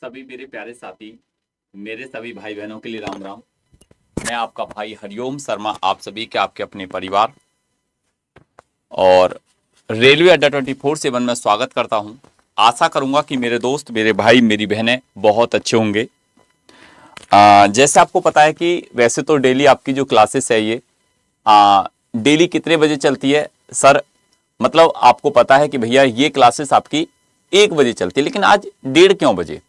सभी मेरे प्यारे साथी, मेरे सभी भाई बहनों के लिए राम राम। मैं आपका भाई हरिओम शर्मा, आप सभी के आपके अपने परिवार और रेलवे अड्डा 24/7 में स्वागत करता हूं। आशा करूंगा कि मेरे दोस्त, मेरे भाई, मेरी बहनें बहुत अच्छे होंगे। जैसे आपको पता है कि वैसे तो डेली आपकी जो क्लासेस है ये डेली कितने बजे चलती है सर? मतलब आपको पता है कि भैया ये क्लासेस आपकी 1 बजे चलती है, लेकिन आज 1:30 क्यों बजे?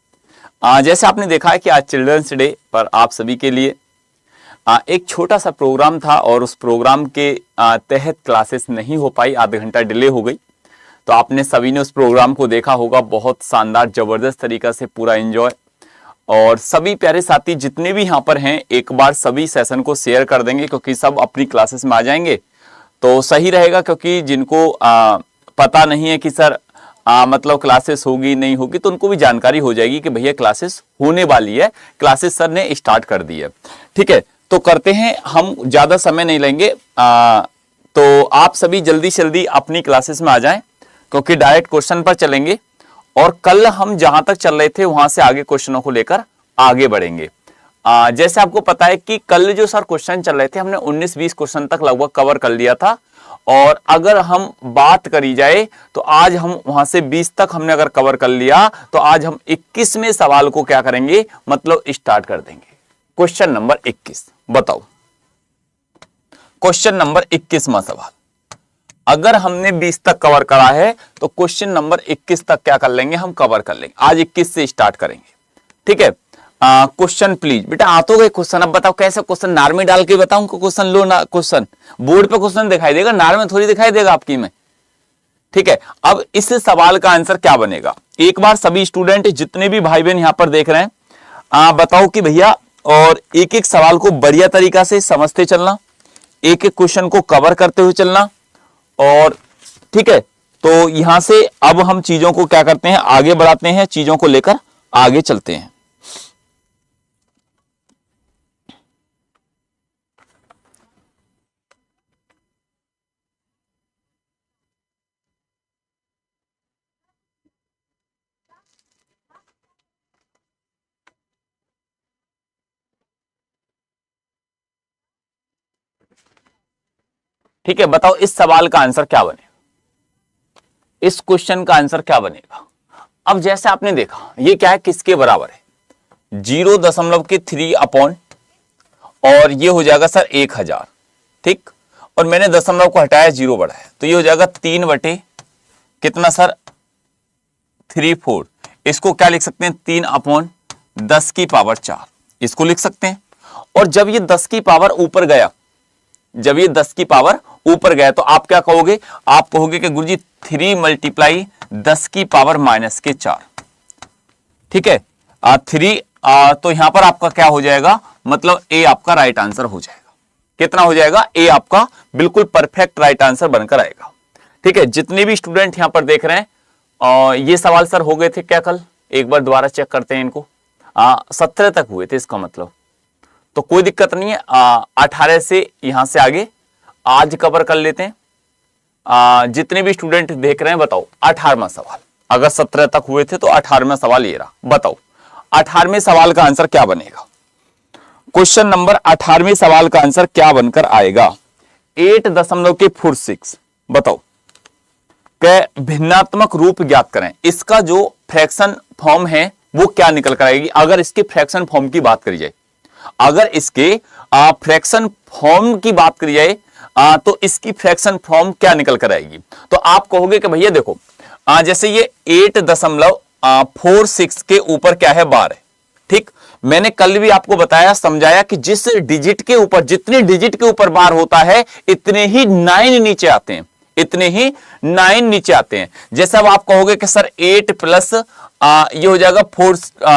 जैसे आपने देखा है कि आज चिल्ड्रंस डे पर आप सभी के लिए एक छोटा सा प्रोग्राम था और उस प्रोग्राम के तहत क्लासेस नहीं हो पाई, आधा घंटा डिले हो गई। तो आपने सभी ने उस प्रोग्राम को देखा होगा, बहुत शानदार जबरदस्त तरीका से पूरा एंजॉय। और सभी प्यारे साथी जितने भी यहाँ पर हैं, एक बार सभी सेशन को शेयर कर देंगे क्योंकि सब अपनी क्लासेस में आ जाएंगे तो सही रहेगा। क्योंकि जिनको पता नहीं है कि सर मतलब क्लासेस होगी नहीं होगी, तो उनको भी जानकारी हो जाएगी कि भैया क्लासेस होने वाली है, क्लासेस सर ने स्टार्ट कर दी है। ठीक है, तो करते हैं, हम ज्यादा समय नहीं लेंगे। तो आप सभी जल्दी से जल्दी अपनी क्लासेस में आ जाएं क्योंकि डायरेक्ट क्वेश्चन पर चलेंगे और कल हम जहां तक चल रहे थे वहां से आगे क्वेश्चनों को लेकर आगे बढ़ेंगे। जैसे आपको पता है कि कल जो सर क्वेश्चन चल रहे थे, हमने 19-20 क्वेश्चन तक लगभग कवर कर लिया था। और अगर हम बात करी जाए तो आज हम वहां से 20 तक हमने अगर कवर कर लिया तो आज हम 21वें सवाल को क्या करेंगे, मतलब स्टार्ट कर देंगे। क्वेश्चन नंबर 21 बताओ। क्वेश्चन नंबर 21वां सवाल अगर हमने 20 तक कवर करा है तो क्वेश्चन नंबर 21 तक क्या कर लेंगे, हम कवर कर लेंगे। आज 21 से स्टार्ट करेंगे। ठीक है, क्वेश्चन प्लीज बेटा। आ तो गए क्वेश्चन, अब बताओ कैसे क्वेश्चन नार में डाल के बताऊं क्वेश्चन? लो ना, क्वेश्चन बोर्ड पे क्वेश्चन दिखाई देगा, नार में थोड़ी दिखाई देगा आपकी में। ठीक है, अब इस सवाल का आंसर क्या बनेगा, एक बार सभी स्टूडेंट जितने भी भाई बहन यहां पर देख रहे हैं बताओ कि भैया, और एक एक सवाल को बढ़िया तरीका से समझते चलना, एक एक क्वेश्चन को कवर करते हुए चलना। और ठीक है, तो यहां से अब हम चीजों को क्या करते हैं, आगे बढ़ाते हैं, चीजों को लेकर आगे चलते हैं। ठीक है, बताओ इस सवाल का आंसर क्या बनेगा, इस क्वेश्चन का आंसर क्या बनेगा? अब जैसे आपने देखा ये क्या है, किसके बराबर है, 0.3 अपॉन, और ये हो जाएगा सर 1000। ठीक, और मैंने दशमलव को हटाया, 0 बढ़ाया, तो ये हो जाएगा 3 बटे कितना सर, 3/4। इसको क्या लिख सकते हैं, 3/10⁴ इसको लिख सकते हैं। और जब ये 10 की पावर ऊपर गया, जब ये 10 की पावर ऊपर गया तो आप क्या कहोगे, आप कहोगे कि गुरुजी 3 × 10⁻⁻⁴। ठीक है, 3 तो यहां पर आपका क्या हो जाएगा, मतलब ए आपका राइट आंसर हो जाएगा। कितना हो जाएगा, ए आपका बिल्कुल परफेक्ट राइट आंसर बनकर आएगा। ठीक है, जितने भी स्टूडेंट यहां पर देख रहे हैं, ये सवाल सर हो गए थे क्या कल? एक बार दोबारा चेक करते हैं इनको। 17 तक हुए थे इसका मतलब, तो कोई दिक्कत नहीं है। 18 से यहां से आगे आज कवर कर लेते हैं। जितने भी स्टूडेंट देख रहे हैं बताओ 18वां सवाल, अगर 17 तक हुए थे तो 18वां सवाल ये रहा। बताओ 18वें सवाल का आंसर क्या बनेगा, क्वेश्चन नंबर 18वें सवाल का आंसर क्या बनकर आएगा, 8.46। बताओ कि भिन्नात्मक रूप ज्ञात करें, इसका जो फ्रैक्शन फॉर्म है वो क्या निकल कर आएगी। अगर इसके फ्रैक्शन फॉर्म की बात करी जाए, अगर इसके फ्रैक्शन फॉर्म की बात करी जाए तो इसकी फ्रैक्शन फॉर्म क्या निकल कर आएगी, तो आप कहोगे कि भैया देखो जैसे ये 8.46 के ऊपर क्या है, बार है। ठीक, मैंने कल भी आपको बताया, समझाया कि जिस डिजिट के ऊपर, जितने डिजिट के ऊपर बार होता है इतने ही 9 नीचे आते हैं, इतने ही 9 नीचे आते हैं। जैसे अब आप कहोगे कि सर 8 प्लस ये हो जाएगा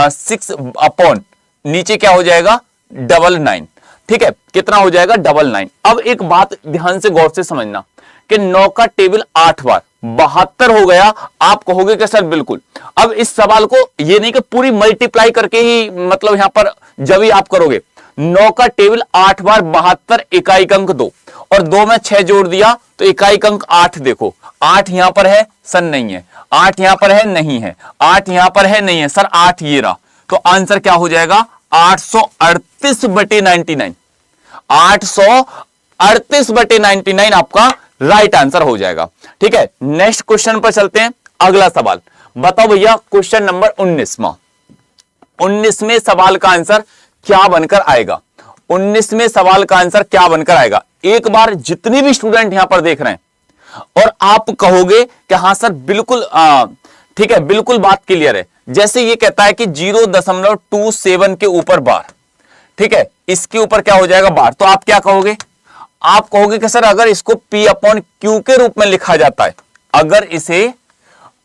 6 अपॉन नीचे क्या हो जाएगा, 99। ठीक है, कितना हो जाएगा, 99। अब एक बात ध्यान से गौर से समझना कि 9 का टेबल 8 बार 72 हो गया। आप कहोगे कि सर बिल्कुल, अब इस सवाल को ये नहीं कि पूरी मल्टीप्लाई करके ही, मतलब यहां पर जब ही आप करोगे 9 का टेबल 8 बार 72, इकाई अंक 2, और 2 में 6 जोड़ दिया तो इकाई अंक 8। देखो 8 यहां पर है सर, नहीं है, 8 यहां पर है, नहीं है, 8 यहां पर है, नहीं है सर, 8 ये रहा, तो आंसर क्या हो जाएगा 838/99। 838/99 आपका राइट आंसर हो जाएगा। ठीक है, नेक्स्ट क्वेश्चन पर चलते हैं। अगला सवाल बताओ भैया, क्वेश्चन नंबर 19वां। 19वें सवाल का आंसर क्या बनकर आएगा? 19वें सवाल का आंसर क्या बनकर आएगा? एक बार जितने भी स्टूडेंट यहां पर देख रहे हैं और आप कहोगे कि हां सर बिल्कुल ठीक है, बिल्कुल बात क्लियर है। जैसे ये कहता है कि 0.27 के ऊपर बार, ठीक है, इसके ऊपर क्या हो जाएगा बार, तो आप क्या कहोगे? आप कहोगे कि सर अगर इसको P/Q के रूप में लिखा जाता है, अगर इसे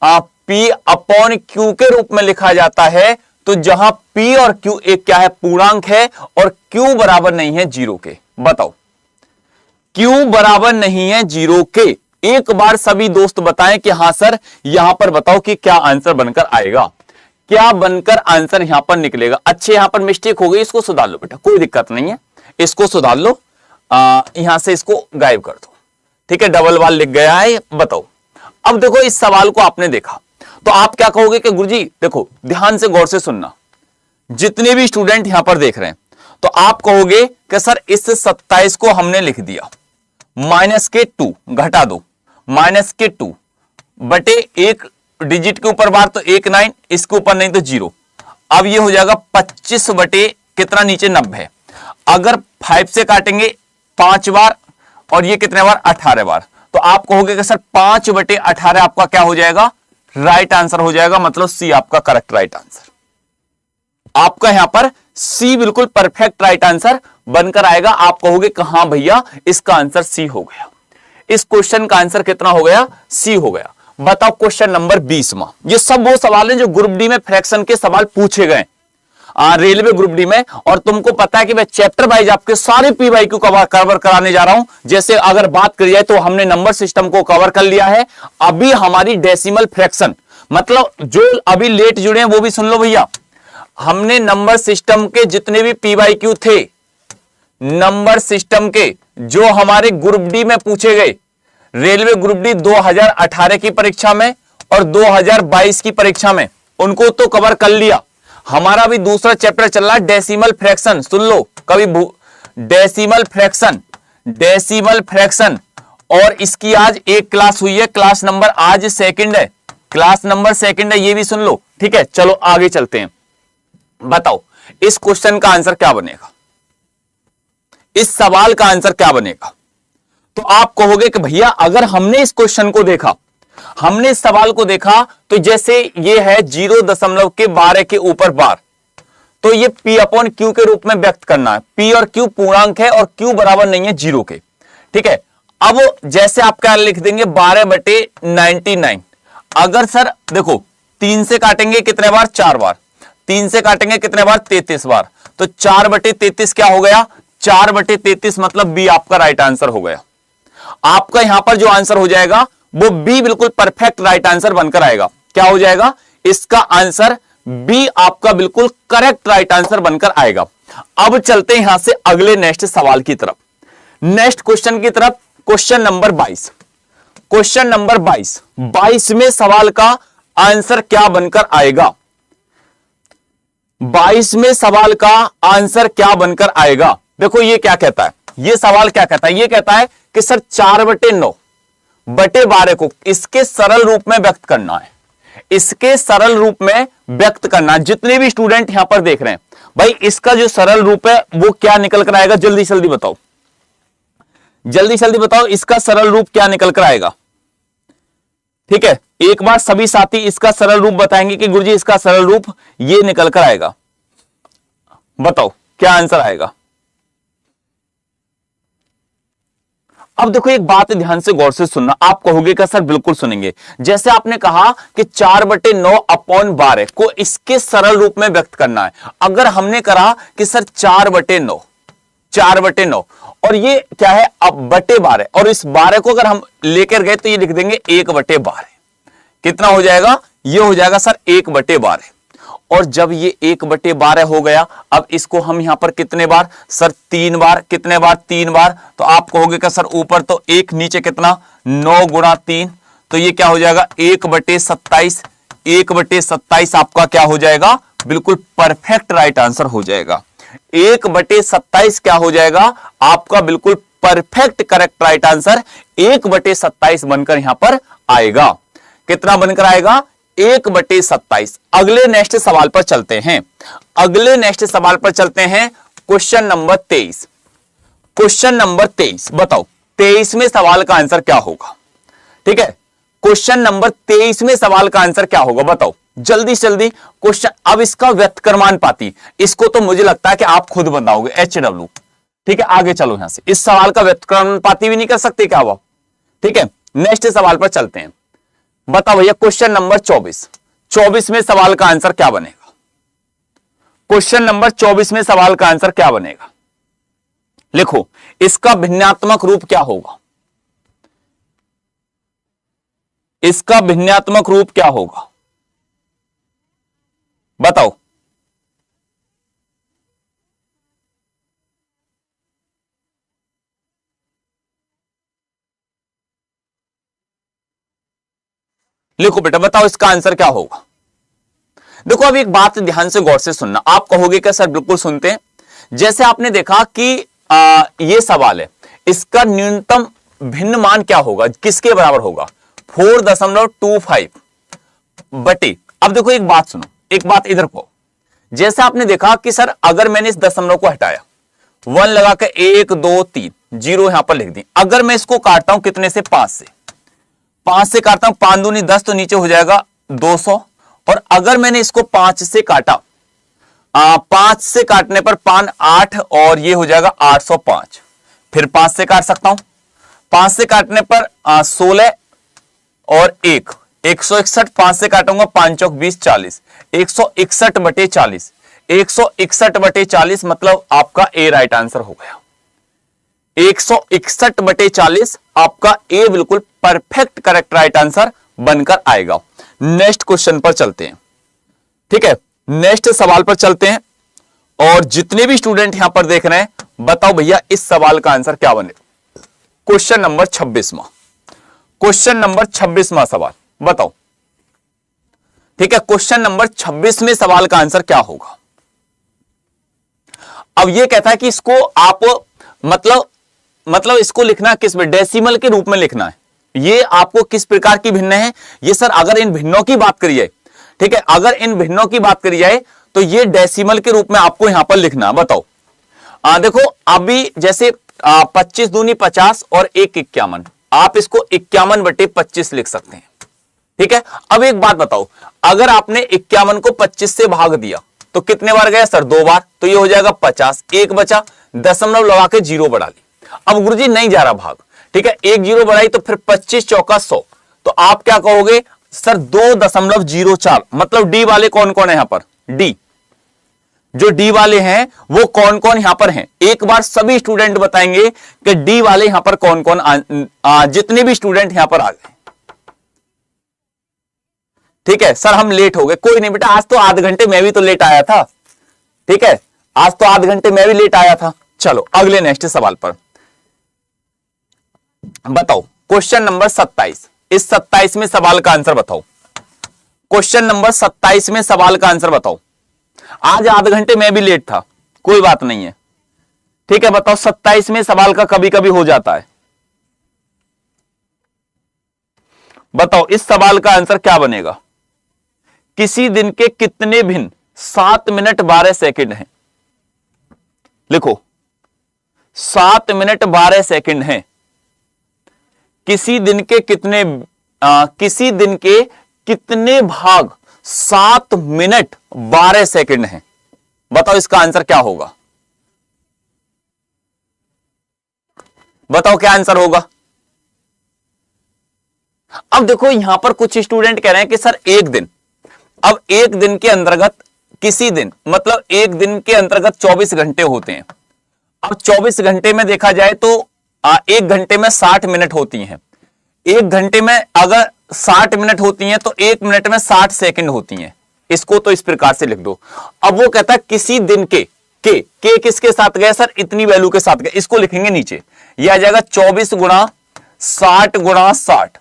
P/Q के रूप में लिखा जाता है, तो जहां P और Q एक क्या है, पूर्णांक है, और Q बराबर नहीं है 0 के। बताओ, Q बराबर नहीं है 0 के। एक बार सभी दोस्त बताएं कि हां सर, यहां पर बताओ कि क्या आंसर बनकर आएगा, क्या बनकर आंसर यहां पर निकलेगा। अच्छे, यहां पर मिस्टेक हो गई, इसको सुधार लो बेटा, कोई दिक्कत नहीं है, इसको सुधार लो, यहां से इसको गायब कर दो। ठीक है, डबल वाल लिख गया है। बताओ, अब देखो इस सवाल को आपने देखा तो आप क्या कहोगे कि गुरुजी देखो, ध्यान से गौर से सुनना, जितने भी स्टूडेंट यहां पर देख रहे हैं, तो आप कहोगे कि सर इस 27 को हमने लिख दिया -2 घटा दो, -2 बटे एक डिजिट के ऊपर बार तो 1 9, इसके ऊपर नहीं तो 0। अब ये हो जाएगा 25 बटे कितना, नीचे 90। अगर 5 से काटेंगे 5 बार, और ये कितने बार, 18 बार, तो आप कहोगे कि सर 5/18 आपका क्या हो जाएगा, राइट आंसर हो जाएगा। मतलब सी आपका करेक्ट राइट आंसर, आपका यहां पर सी बिल्कुल परफेक्ट राइट आंसर बनकर आएगा। आप कहोगे कहां भैया, इसका आंसर सी हो गया। इस क्वेश्चन का आंसर कितना हो गया, सी हो गया। बताओ क्वेश्चन नंबर 20वां। ये सब वो सवाल हैं जो ग्रुप डी में फ्रैक्शन के सवाल पूछे गए रेलवे ग्रुप डी में, और तुमको पता है कि मैं चैप्टर वाइज आपके सारे PYQ कवर कराने जा रहा हूं। जैसे अगर बात करी जाए तो हमने नंबर सिस्टम को कवर कर लिया है, अभी हमारी डेसिमल फ्रैक्शन, मतलब जो अभी लेट जुड़े हैं वो भी सुन लो भैया, हमने नंबर सिस्टम के जितने भी PYQ थे, नंबर सिस्टम के जो हमारे ग्रुप डी में पूछे गए, रेलवे ग्रुप डी 2018 की परीक्षा में और 2022 की परीक्षा में, उनको तो कवर कर लिया। हमारा भी दूसरा चैप्टर चल रहा है डेसिमल फ्रैक्शन, सुन लो कभी, डेसिमल फ्रैक्शन, और इसकी आज एक क्लास हुई है, क्लास नंबर आज सेकंड है, क्लास नंबर सेकंड है, ये भी सुन लो। ठीक है, चलो आगे चलते हैं। बताओ इस क्वेश्चन का आंसर क्या बनेगा, इस सवाल का आंसर क्या बनेगा? तो आप कहोगे कि भैया अगर हमने इस क्वेश्चन को देखा, हमने इस सवाल को देखा, तो जैसे ये है 0.12 के ऊपर बार, तो ये P/Q के रूप में व्यक्त करना है। P और Q पूर्णांक है और Q बराबर नहीं है 0 के। ठीक है, अब जैसे आप क्या लिख देंगे 12/99। अगर सर देखो 3 से काटेंगे कितने बार, 4 बार, 3 से काटेंगे कितने बार, 33 बार, तो 4/33 क्या हो गया, 4/33 मतलब बी आपका राइट आंसर हो गया। आपका यहां पर जो आंसर हो जाएगा वो बी बिल्कुल परफेक्ट राइट आंसर बनकर आएगा। क्या हो जाएगा, इसका आंसर बी आपका बिल्कुल करेक्ट राइट आंसर बनकर आएगा। अब चलते हैं यहां से अगले नेक्स्ट सवाल की तरफ, नेक्स्ट क्वेश्चन की तरफ। क्वेश्चन नंबर 22, क्वेश्चन नंबर 22वें सवाल का आंसर क्या बनकर आएगा? 22वें सवाल का आंसर क्या बनकर आएगा? देखो ये क्या कहता है, ये सवाल क्या कहता है, ये कहता है कि सर 4/9/12 को इसके सरल रूप में व्यक्त करना है, इसके सरल रूप में व्यक्त करना। जितने भी स्टूडेंट यहां पर देख रहे हैं भाई, इसका जो सरल रूप है वो क्या निकल कर आएगा, जल्दी जल्दी बताओ, जल्दी जल्दी बताओ, इसका सरल रूप क्या निकल कर आएगा? ठीक है, एक बार सभी साथी इसका सरल रूप बताएंगे कि गुरुजी इसका सरल रूप ये निकल कर आएगा। बताओ क्या आंसर आएगा? अब देखो एक बात ध्यान से गौर से सुनना, आप कहोगे कि सर बिल्कुल सुनेंगे। जैसे आपने कहा कि 4/9/12 को इसके सरल रूप में व्यक्त करना है। अगर हमने कहा कि सर 4/9 और ये क्या है अब बटे 12, और इस 12 को अगर हम लेकर गए तो ये लिख देंगे 1/12। कितना हो जाएगा, ये हो जाएगा सर 1/12। और जब ये 1/12 हो गया, अब इसको हम यहां पर कितने बार, सर 3 बार, कितने बार, 3 बार, तो आप कहोगे कि सर ऊपर तो 1, नीचे कितना 9 × 3, तो ये क्या हो जाएगा 1/27। 1/27 आपका क्या हो जाएगा, बिल्कुल परफेक्ट राइट आंसर हो जाएगा। 1/27 क्या हो जाएगा आपका बिल्कुल परफेक्ट करेक्ट राइट आंसर 1/27 बनकर यहां पर आएगा। कितना बनकर आएगा 1/27। अगले नेक्स्ट सवाल पर चलते हैं। अगले नेक्स्ट सवाल पर चलते हैं। Question number 23। क्वेश्चन नंबर 23 बताओ 23वें सवाल का आंसर क्या होगा। ठीक है, क्वेश्चन नंबर 23वें सवाल का आंसर क्या होगा बताओ जल्दी से जल्दी क्वेश्चन। अब इसका व्यतक्रमानुपाती, इसको तो मुझे लगता है कि आप खुद बताओगे HW। ठीक है, आगे चलो यहां से। इस सवाल का व्यतक्रमानुपाती भी नहीं कर सकते क्या वो। ठीक है, नेक्स्ट सवाल पर चलते हैं। बताओ भैया क्वेश्चन नंबर 24। 24वें सवाल का आंसर क्या बनेगा। क्वेश्चन नंबर 24वें सवाल का आंसर क्या बनेगा लिखो। इसका भिन्नात्मक रूप क्या होगा। इसका भिन्नात्मक रूप क्या होगा बताओ। लिखो बेटा बताओ इसका आंसर क्या होगा। देखो अब एक बात ध्यान से गौर से सुनना। आप कहोगे क्या सर बिल्कुल सुनते हैं। जैसे आपने देखा कि ये सवाल है, इसका न्यूनतम भिन्न मान क्या होगा, किसके बराबर होगा 4.25 बटे। अब देखो एक बात सुनो, एक बात इधर को। जैसे आपने देखा कि सर अगर मैंने इस दशमलव को हटाया 1 लगा के 1 2 3 0 यहां पर लिख दी। अगर मैं इसको काटता हूं कितने से 5 से, 5 से काटता हूं 5 दूनी 10 तो नीचे हो जाएगा 200। और अगर मैंने इसको 5 से काटा 5 से काटने पर 5 8 और ये हो जाएगा 805। फिर 5 से काट सकता हूं, 5 से काटने पर 16 और 1 161। 5 से काटूंगा 5 चौक 20 40 161/40। 161/40 मतलब आपका ए राइट आंसर हो गया। 161/40 आपका ए बिल्कुल परफेक्ट करेक्ट राइट आंसर बनकर आएगा। नेक्स्ट क्वेश्चन पर चलते हैं। ठीक है, नेक्स्ट सवाल पर चलते हैं। और जितने भी स्टूडेंट यहां पर देख रहे हैं बताओ भैया इस सवाल का आंसर क्या बने। क्वेश्चन नंबर 26वां। क्वेश्चन नंबर 26वां सवाल बताओ। ठीक है, क्वेश्चन नंबर 26वें सवाल का आंसर क्या होगा। अब यह कहता है कि इसको आप मतलब इसको लिखना किस में, डेसिमल के रूप में लिखना है। ये आपको किस प्रकार की भिन्न है ये सर, अगर इन भिन्नों की बात करी जाए, ठीक है, अगर इन भिन्नों की बात करी जाए तो ये डेसिमल के रूप में आपको यहां पर लिखना। बताओ देखो अभी जैसे 25 दूनी 50 और 1 51, आप इसको 51/25 लिख सकते हैं। ठीक है, अब एक बात बताओ, अगर आपने 51 को 25 से भाग दिया तो कितने बार गया सर 2 बार, तो ये हो जाएगा 50। 1 बचा, दशमलव लगा के 0 बढ़ा ली। अब गुरुजी नहीं जा रहा भाग, ठीक है, 1 0 बढ़ाई तो फिर 25 चौका 100। तो आप क्या कहोगे सर 2.04। मतलब डी वाले कौन कौन है यहां पर, डी जो डी वाले हैं वो कौन कौन यहां पर हैं। एक बार सभी स्टूडेंट बताएंगे कि डी वाले यहां पर कौन कौन जितने भी स्टूडेंट यहां पर आ गए। ठीक है सर हम लेट हो गए, कोई नहीं बेटा, आज तो आधे घंटे मैं भी तो लेट आया था। ठीक है, आज तो आधे घंटे मैं भी लेट आया था। चलो अगले नेक्स्ट सवाल पर बताओ। Question number 27। इस 27वें सवाल का आंसर बताओ। क्वेश्चन नंबर 27वें सवाल का आंसर बताओ। आज आधे घंटे मैं भी लेट था, कोई बात नहीं है। ठीक है, बताओ 27वें सवाल का कभी कभी हो जाता है। बताओ इस सवाल का आंसर क्या बनेगा। किसी दिन के कितने भिन्न 7 मिनट 12 सेकंड हैं। लिखो 7 मिनट 12 सेकंड हैं। किसी दिन के कितने भाग 7 मिनट 12 सेकंड हैं। बताओ इसका आंसर क्या होगा। बताओ क्या आंसर होगा। अब देखो यहां पर कुछ स्टूडेंट कह रहे हैं कि सर एक दिन, अब एक दिन के अंतर्गत किसी दिन मतलब एक दिन के अंतर्गत 24 घंटे होते हैं। अब 24 घंटे में देखा जाए तो एक घंटे में 60 मिनट होती हैं। एक घंटे में अगर 60 मिनट होती हैं तो एक मिनट में 60 सेकंड होती हैं। इसको तो इस प्रकार से लिख दो। अब वो कहता है किसी दिन के किसके साथ गए सर, इतनी वैल्यू के साथ गए। इसको लिखेंगे नीचे, यह आ जाएगा 24 गुणा 60 गुणा 60।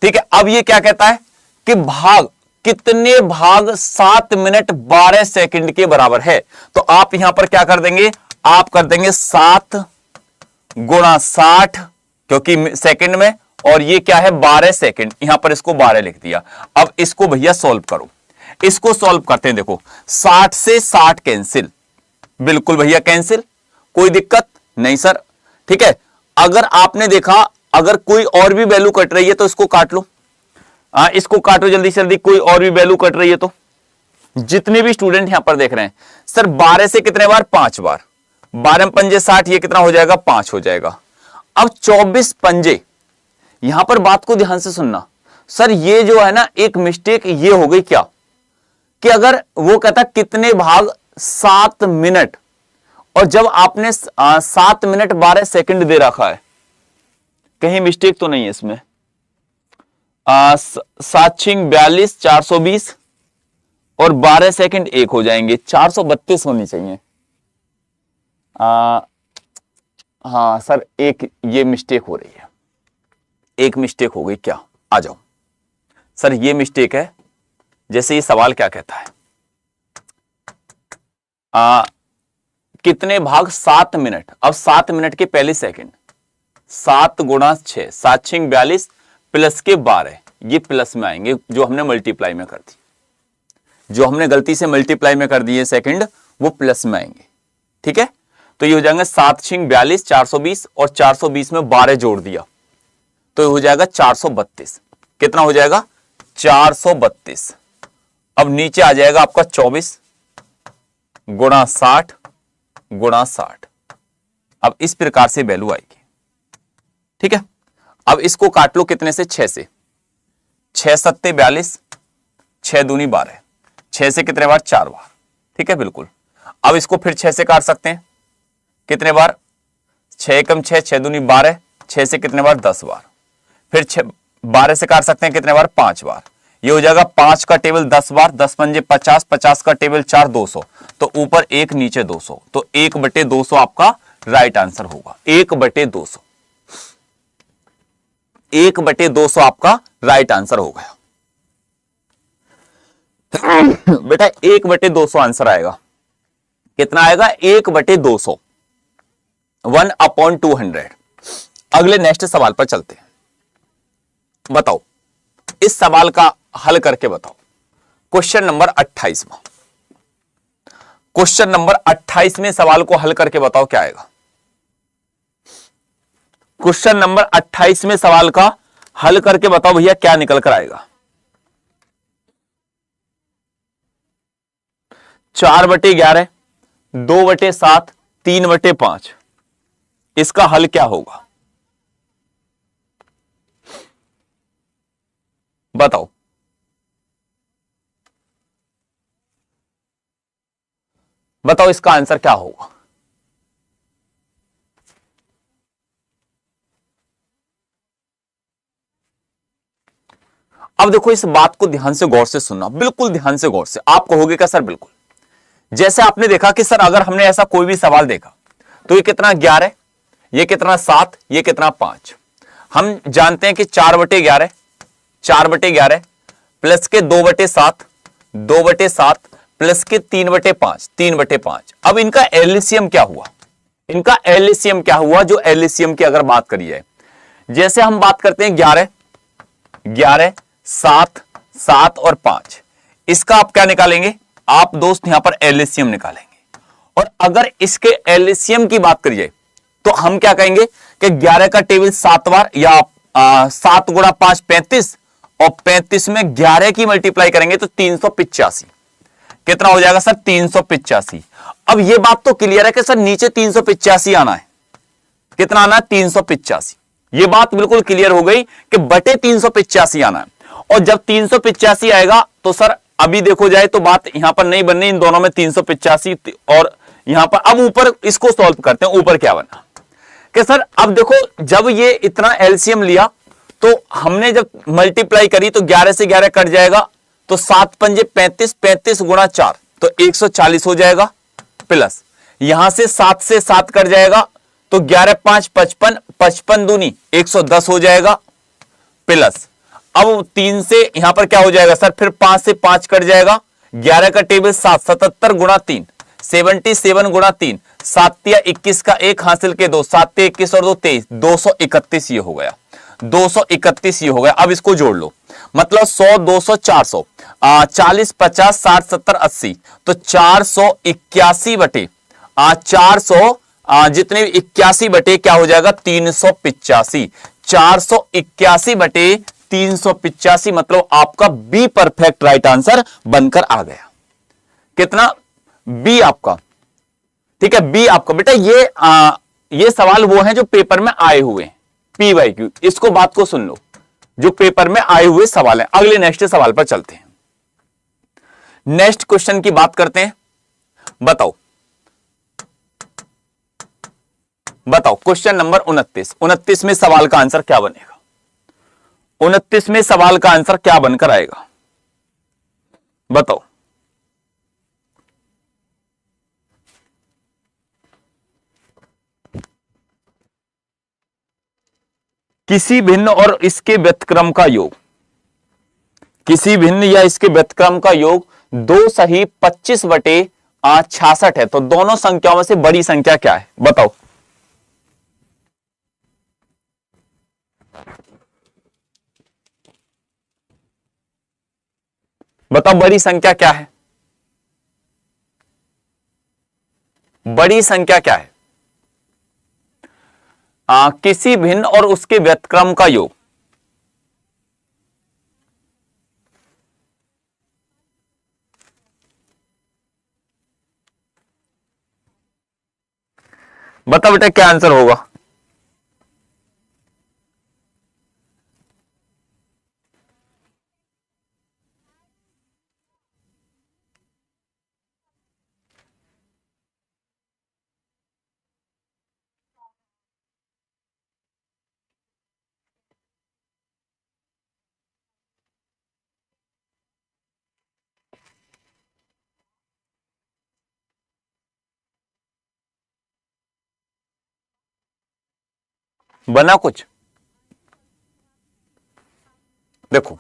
ठीक है, अब ये क्या कहता है कि भाग कितने भाग 7 मिनट 12 सेकंड के बराबर है। तो आप यहां पर क्या कर देंगे, आप कर देंगे 7 गुणा 60 क्योंकि सेकंड में, और ये क्या है 12 सेकंड, यहां पर इसको 12 लिख दिया। अब इसको भैया सॉल्व करो, इसको सॉल्व करते हैं। देखो 60 से 60 कैंसिल, बिल्कुल भैया कैंसिल, कोई दिक्कत नहीं सर, ठीक है। अगर आपने देखा अगर कोई और भी वैल्यू कट रही है तो इसको काट लो, इसको काटो जल्दी से जल्दी, कोई और भी वैल्यू कट रही है तो। जितने भी स्टूडेंट यहां पर देख रहे हैं सर 12 से कितने बार, 5 बार, 12 पंजे 60, ये कितना हो जाएगा 5 हो जाएगा। अब 24 पंजे, यहां पर बात को ध्यान से सुनना सर, ये जो है ना एक मिस्टेक ये हो गई क्या कि अगर वो कहता कितने भाग 7 मिनट, और जब आपने 7 मिनट 12 सेकंड दे रखा है, कहीं मिस्टेक तो नहीं है इसमें, 7 छिंग 42, 420 और 12 सेकंड एक हो जाएंगे, 432 होनी चाहिए। हाँ सर एक ये मिस्टेक हो रही है, एक मिस्टेक हो गई क्या, आ जाओ सर, ये मिस्टेक है। जैसे ये सवाल क्या कहता है, कितने भाग 7 मिनट, अब 7 मिनट के पहले सेकंड, 7 गुणा 6, 7 छिंग 42 प्लस के 12, ये प्लस में आएंगे जो हमने मल्टीप्लाई में कर दी, जो हमने गलती से मल्टीप्लाई में कर दिए सेकंड, वो प्लस में आएंगे, ठीक है। तो ये हो जाएंगे 7 छिंग 42, 420 और 420 में 12 जोड़ दिया तो ये हो जाएगा 432, कितना हो जाएगा 432। अब नीचे आ जाएगा आपका 24 गुणा 60 गुणा 60, अब इस प्रकार से वैल्यू आएगी, ठीक है। अब इसको काट लो कितने से, 6 से, 6 सत्ते 42, 6 दूनी 12, 6 से कितने बार, 4 बार, ठीक है बिल्कुल। अब इसको फिर 6 से काट सकते हैं, कितने बार, 6 एकम 6, 6 दूनी 12, 6 से कितने बार, 10 बार, फिर 12 से काट सकते हैं कितने बार, 5 बार, ये हो जाएगा 5 का टेबल 10 बार, 10 पंजे 50, 50 का टेबल 4, 200, तो ऊपर 1 नीचे 200, तो 1/200 आपका राइट आंसर होगा, 1/200, 1/200 आपका राइट आंसर हो गया बेटा, 1/200 आंसर आएगा, कितना आएगा 1/200, 1/200। अगले नेक्स्ट सवाल पर चलते हैं, बताओ इस सवाल का हल करके बताओ। क्वेश्चन नंबर 28वां, क्वेश्चन नंबर 28 में सवाल को हल करके बताओ क्या आएगा। क्वेश्चन नंबर 28 में सवाल का हल करके बताओ भैया क्या निकल कर आएगा। 4/11, 2/7, 3/5, इसका हल क्या होगा बताओ। बताओ इसका आंसर क्या होगा। अब देखो इस बात को ध्यान से गौर से सुनना, बिल्कुल ध्यान से गौर से। आप कहोगे क्या सर, बिल्कुल। जैसे आपने देखा कि सर अगर हमने ऐसा कोई भी सवाल देखा तो ये कितना 11, ये कितना 7, ये कितना 5। हम जानते हैं कि 4/11, 4/11 प्लस के 2/7, 2/7 प्लस के 3/5, 3/5। अब इनका एलसीएम क्या हुआ, इनका एलसीएम क्या हुआ, जो एलसीएम की अगर बात करी जाए, जैसे हम बात करते हैं 11, 11, 7, 7 और 5, इसका आप क्या निकालेंगे, आप दोस्त यहां पर एलसीएम निकालेंगे। और अगर इसके एलसीएम की बात करिए तो हम क्या कहेंगे कि 11 का टेबल 7 बार, या 7 गुणा 5 35, और 35 में 11 की मल्टीप्लाई करेंगे तो 385, कितना हो जाएगा सर 385। अब ये बात तो क्लियर है कि सर नीचे 385 आना है, कितना आना है 385, ये बात बिल्कुल क्लियर हो गई कि बटे 385 आना है। और जब 385 आएगा तो सर अभी देखो जाए तो बात यहां पर नहीं बननी, इन दोनों में 385 और यहां पर। अब ऊपर इसको सॉल्व करते हैं, ऊपर क्या बना कि सर अब देखो जब ये इतना एलसीएम लिया तो हमने जब मल्टीप्लाई करी तो 11 से 11 कट जाएगा, तो 7 पंजे 35, 35 गुणा 4 तो 140 हो जाएगा, प्लस यहां से 7 से 7 कट जाएगा तो 11 5 55, 55 दूनी 110 हो जाएगा, प्लस अब 3 से यहां पर क्या हो जाएगा सर, फिर 5 से 5 कट जाएगा, 11 का टेबल 7, 77 गुणा 3, 77 गुणा 3, 7 या 21 का 1 हासिल के 2, 7 21 और 2 23, 231 ये हो गया, 231 ये हो गया। अब इसको जोड़ लो, मतलब 100 200 400, 40 50 60 70 80, तो 481 बटे 400 जितने 81 बटे क्या हो जाएगा 385, 481 बटे 385, मतलब आपका बी परफेक्ट राइट आंसर बनकर आ गया। कितना, बी आपका, ठीक है, बी आपका। बेटा ये सवाल वो हैं जो पेपर में आए हुए हैं, पी वाई क्यू, इसको बात को सुन लो, जो पेपर में आए हुए सवाल हैं। अगले नेक्स्ट सवाल पर चलते हैं, नेक्स्ट क्वेश्चन की बात करते हैं। बताओ क्वेश्चन नंबर 29 में सवाल का आंसर क्या बनेगा, 29 में सवाल का आंसर क्या बनकर आएगा, बताओ। किसी भिन्न और इसके व्यतक्रम का योग, किसी भिन्न या इसके व्यतक्रम का योग 2 सही 25 बटे 66 है, तो दोनों संख्याओं में से बड़ी संख्या क्या है, बताओ। बताओ बड़ी संख्या क्या है, बड़ी संख्या क्या है। किसी भिन्न और उसके व्यतक्रम का योग, बताओ बेटा क्या आंसर होगा। बना कुछ, देखो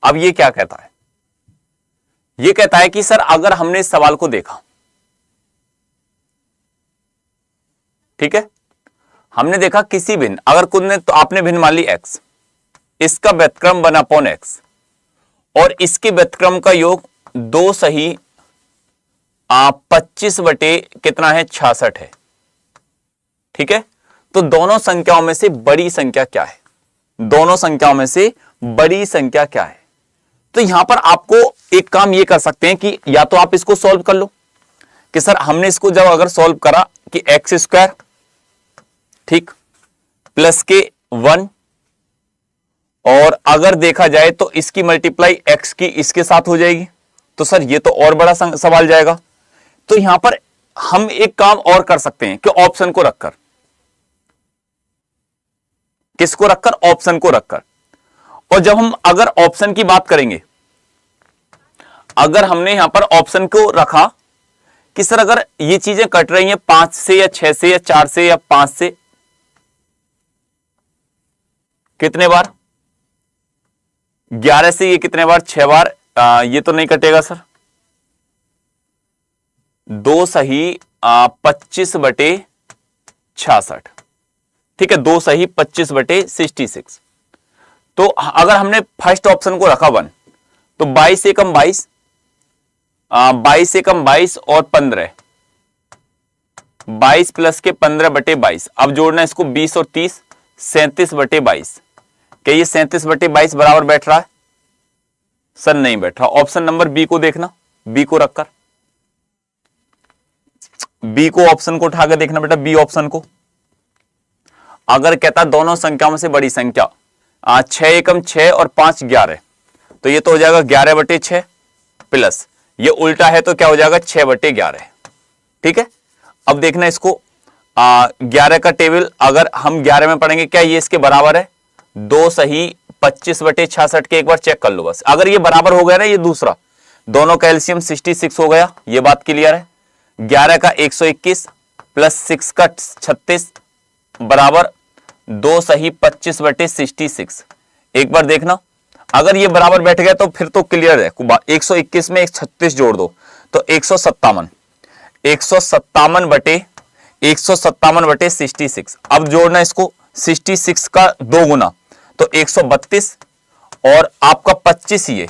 अब ये क्या कहता है, ये कहता है कि सर अगर हमने इस सवाल को देखा, ठीक है, हमने देखा किसी भिन्न, अगर कुछ ने तो आपने भिन्न मान ली x, इसका व्यतक्रम बना अपॉन x और इसके व्यतक्रम का योग 2 सही 25 बटे कितना है 66 है, ठीक है, तो दोनों संख्याओं में से बड़ी संख्या क्या है, दोनों संख्याओं में से बड़ी संख्या क्या है। तो यहां पर आपको एक काम ये कर सकते हैं कि या तो आप इसको सॉल्व कर लो कि सर हमने इसको जब अगर सॉल्व करा कि एक्स स्क्वायर, ठीक, प्लस के 1, और अगर देखा जाए तो इसकी मल्टीप्लाई एक्स की इसके साथ हो जाएगी, तो सर ये तो और बड़ा सवाल जाएगा। तो यहां पर हम एक काम और कर सकते हैं कि ऑप्शन को रखकर, किसको रखकर, ऑप्शन को रखकर, और जब हम अगर ऑप्शन की बात करेंगे, अगर हमने यहां पर ऑप्शन को रखा कि सर अगर ये चीजें कट रही हैं 5 से या 6 से या 4 से या 5 से, कितने बार, 11 से ये कितने बार, 6 बार, ये तो नहीं कटेगा सर, 2 सही 25 बटे 66, ठीक है, 2 सही 25 बटे 66। तो अगर हमने फर्स्ट ऑप्शन को रखा 1, तो 22 से कम 22, 22 से कम 22 और 15, 22 प्लस के 15 बटे 22, अब जोड़ना इसको 20 और 30, 37 बटे 22। क्या ये 37 बटे 22 बराबर बैठ रहा है, सर नहीं बैठ रहा। ऑप्शन नंबर बी को देखना, बी को रखकर, बी को ऑप्शन को उठाकर देखना बेटा, बी ऑप्शन को। अगर कहता दोनों संख्याओं में से बड़ी संख्या 6 एकम 6 और 5 11, तो ये तो हो जाएगा 11 बटे 6, प्लस ये उल्टा है तो क्या हो जाएगा 6 बटे 11, ठीक है। अब देखना इसको 11 का टेबल अगर हम 11 में पढ़ेंगे, क्या ये इसके बराबर है, 2 सही 25 बटे 66 के, एक बार चेक कर लो बस। अगर ये बराबर हो गया ना, ये दूसरा, दोनों का एलसीएम 66 हो गया, ये बात क्लियर है। 11 का 121 प्लस 6 का 36 बराबर 2 सही 25 बटे 66। एक बार देखना, अगर ये बराबर बैठ गया तो फिर तो क्लियर है। 121 में 136 जोड़ दो तो 157, 157 बटे 66। अब जोड़ना इसको 66 का 2 गुना तो 132 और आपका 25 ये,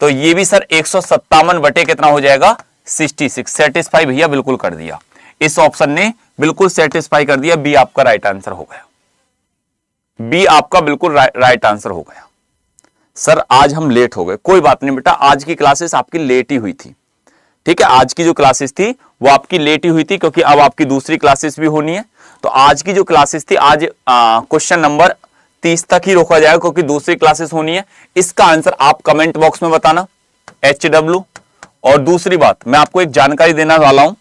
तो ये भी सर 157 बटे कितना हो जाएगा 66। सेटिस्फाई भैया बिल्कुल कर दिया, इस ऑप्शन ने बिल्कुल सेटिस्फाई कर दिया। बी आपका राइट आंसर हो गया, बी आपका बिल्कुल राइट आंसर हो गया। सर आज हम लेट हो गए, कोई बात नहीं बेटा, आज की क्लासेस आपकी लेट ही हुई थी, ठीक है। आज की जो क्लासेस थी वो आपकी लेट ही हुई थी क्योंकि अब आपकी दूसरी क्लासेस भी होनी है। तो आज की जो क्लासेस थी आज क्वेश्चन नंबर 30 तक ही रोका जाएगा क्योंकि दूसरी क्लासेस होनी है। इसका आंसर आप कमेंट बॉक्स में बताना HW। और दूसरी बात मैं आपको एक जानकारी देने वाला हूं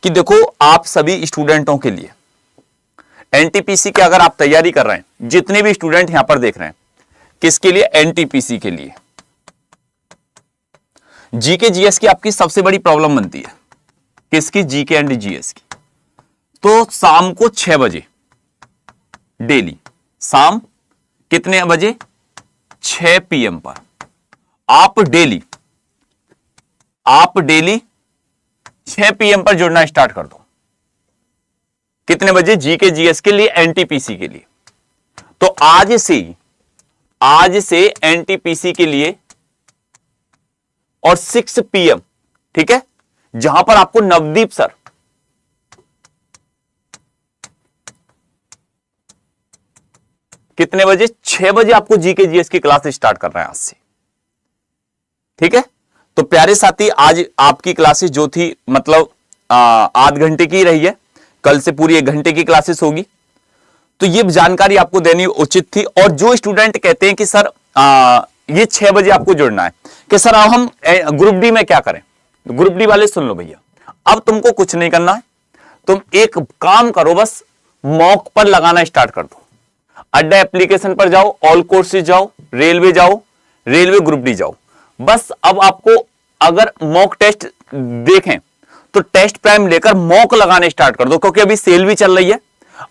कि देखो आप सभी स्टूडेंटों के लिए एनटीपीसी की अगर आप तैयारी कर रहे हैं, जितने भी स्टूडेंट यहां पर देख रहे हैं, किसके लिए, एनटीपीसी के लिए, जीके जीएस की आपकी सबसे बड़ी प्रॉब्लम बनती है, किसकी, जीके एंड जीएस की। तो शाम को 6 बजे डेली, शाम कितने बजे, 6 PM पर आप डेली 6 PM पर जुड़ना स्टार्ट कर दो। कितने बजे, जीके जीएस के लिए, एनटीपीसी के लिए। तो आज से एनटीपीसी के लिए और 6 PM, ठीक है, जहां पर आपको नवदीप सर कितने बजे, 6 बजे आपको जीके जीएस की क्लास स्टार्ट कर रहे हैं आज से, ठीक है। तो प्यारे साथी आज आपकी क्लासेस जो थी मतलब आध घंटे की रही है, कल से पूरी 1 घंटे की क्लासेस होगी। तो ये जानकारी आपको देनी उचित थी। और जो स्टूडेंट कहते हैं कि सर ये 6 बजे आपको जुड़ना है, कि सर अब हम ग्रुप डी में क्या करें, ग्रुप डी वाले सुन लो भैया, अब तुमको कुछ नहीं करना है, तुम एक काम करो, बस मॉक पर लगाना स्टार्ट कर दो। अड्डा एप्लीकेशन पर जाओ, ऑल कोर्सेज जाओ, रेलवे ग्रुप डी जाओ। बस अब आपको अगर मॉक टेस्ट देखें तो टेस्ट प्राइम लेकर मॉक लगाने स्टार्ट कर दो, क्योंकि अभी सेल भी चल रही है।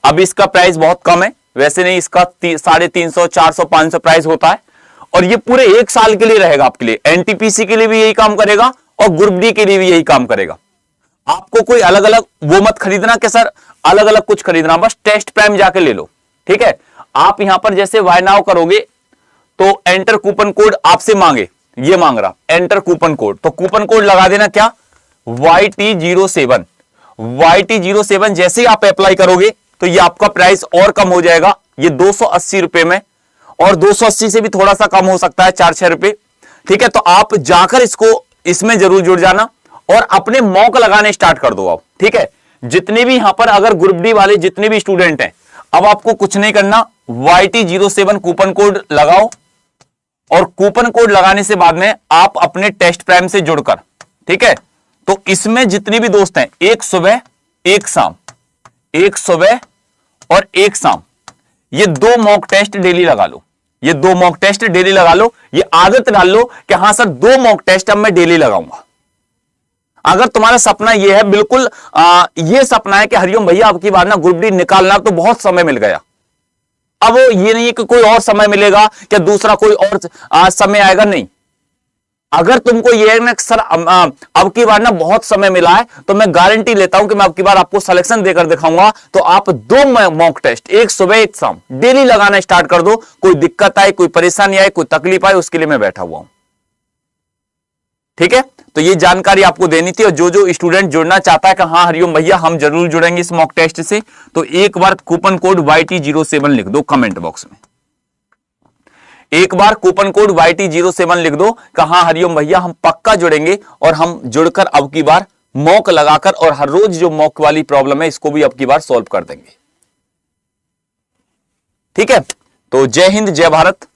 अब इसका प्राइस बहुत कम है, वैसे नहीं इसका 350, 400, 500 प्राइस होता है। और ये पूरे 1 साल के लिए रहेगा आपके लिए। एनटीपीसी के लिए भी यही काम करेगा और ग्रुप डी के लिए भी यही काम करेगा। आपको कोई अलग अलग वो मत खरीदना कि सर अलग अलग कुछ खरीदना, बस टेस्ट प्राइम जाके ले लो, ठीक है। आप यहां पर जैसे वाई नाउ करोगे तो एंटर कूपन कोड आपसे मांगे, ये मांग रहा एंटर कूपन कोड, तो कूपन कोड लगा देना क्या, YT07। YT07 जैसे ही आप अप्लाई करोगे तो ये आपका प्राइस और कम हो जाएगा, ये 280 रुपए में, और 280 से भी थोड़ा सा कम हो सकता है, 4-6 रुपए, ठीक है। तो आप जाकर इसमें जरूर जुड़ जाना और अपने मॉक लगाने स्टार्ट कर दो आप, ठीक है। जितने भी यहां पर अगर ग्रुप डी वाले जितने भी स्टूडेंट हैं, अब आपको कुछ नहीं करना, YT07 कूपन कोड लगाओ और कूपन कोड लगाने से बाद में आप अपने टेस्ट प्राइम से जुड़कर, ठीक है। तो इसमें जितने भी दोस्त हैं, एक सुबह एक शाम, एक सुबह और एक शाम, ये 2 मॉक टेस्ट डेली लगा लो, ये 2 मॉक टेस्ट डेली लगा लो। ये आदत डाल लो कि हां सर 2 मॉक टेस्ट अब मैं डेली लगाऊंगा। अगर तुम्हारा सपना ये है, बिल्कुल ये सपना है कि हरिओम भैया आपकी बार ना ग्रुप डी निकालना, तो बहुत समय मिल गया, अब ये नहीं है कि कोई और समय मिलेगा, क्या दूसरा कोई और समय आएगा, नहीं। अगर तुमको ये है ना सर अब की बार ना बहुत समय मिला है, तो मैं गारंटी लेता हूं कि मैं अब की बार आपको सिलेक्शन देकर दिखाऊंगा। तो आप 2 मॉक टेस्ट, एक सुबह एक शाम, डेली लगाना स्टार्ट कर दो। कोई दिक्कत आए, कोई परेशानी आए, कोई तकलीफ आए, उसके लिए मैं बैठा हुआ हूं, ठीक है। तो ये जानकारी आपको देनी थी। और जो स्टूडेंट जुड़ना चाहता है कि हाँ हरिओम भैया हम जरूर जुड़ेंगे इस मॉक टेस्ट से, तो एक बार कूपन कोड YT07 लिख दो कमेंट बॉक्स में, एक बार कूपन कोड YT07 लिख दो कि हाँ हरिओम भैया हम पक्का जुड़ेंगे और हम जुड़कर अब की बार मॉक लगाकर और हर रोज जो मॉक वाली प्रॉब्लम है इसको भी अब की बार सॉल्व कर देंगे, ठीक है। तो जय हिंद, जय भारत।